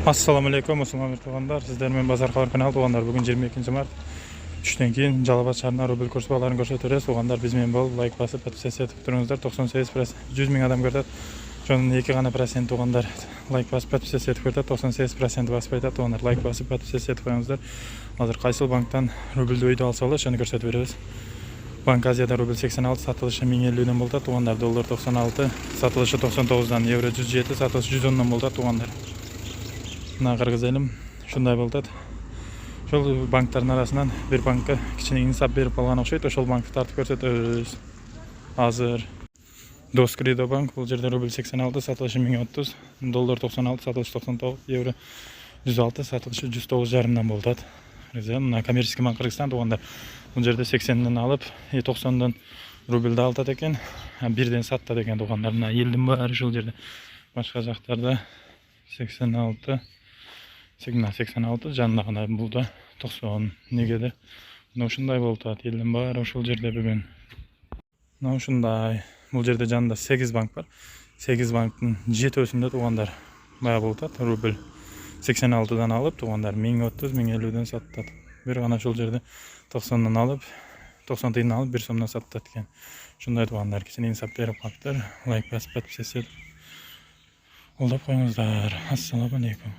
Assalamu alaikum musulmon tuğanlar. Sizler men Bazar Xabar kanalı tuğanlar. Bugün 22 mart. Düşten keyin Жалабат шаарына рубль курс бағаларын көрсөтөбүз. Туғандар биз менен болуп лайк басып подписаться этип туруңуздар. 98%, 100 миң адам көрөт. Шонун 2 гана процент туғандар лайк басып подписаться этип көрөт. 98% басып айтат. Туғандар лайк басып подписаться этип коюңуздар. Азыр кайсыл банктан рубльдү өйдө алса болот, ошону көрсөтүп беребиз. Банк Азияда рубль 86, сатылышы 1050'den болот. Туғандар доллар 96, сатылышы 99'dan, евро 107, сатылышы 110'dan болот. Туғандар мына кыргыз элим ушундай болот. Ошол банктардын арасынан бир банкка кичине инсап берип калган окшойт. Ошол банкты тартып көрсөтөбүз. Азыр Доскридо банк, бул жерде рубль 86, сатылышы 1030, доллар 96, сатылышы 99, евро 106, сатылышы 109,5'dan болот. Мына коммерческий банк Кыргызстан туганда бул жерде 80'ден алып, 90'дан рубльды алтат экен, 1'ден саттат экен тугандар. Мына элдин баары ушул жерде. Башка жактарда 86, 86 жанында булда 90 негедир. Мына ушундай болуп атат. Элдин баары ушул жерде бүгүн. Мына ушундай. Бул жерде жанында 8 банк бар. 8 банктын 7-өсүндө тугандар бая болуп атат. Рубль 86'dan алып тугандар 1030, 1050'den саттат. Бир гана ушул жерде 90'dan алып, 90 тыйын алып 1 сомдон саттат экен. Ушундай тугандар кичине инсап берип калыптыр. Лайк басып подписаться колдоп коюңуздар. Ассаламу алейкум.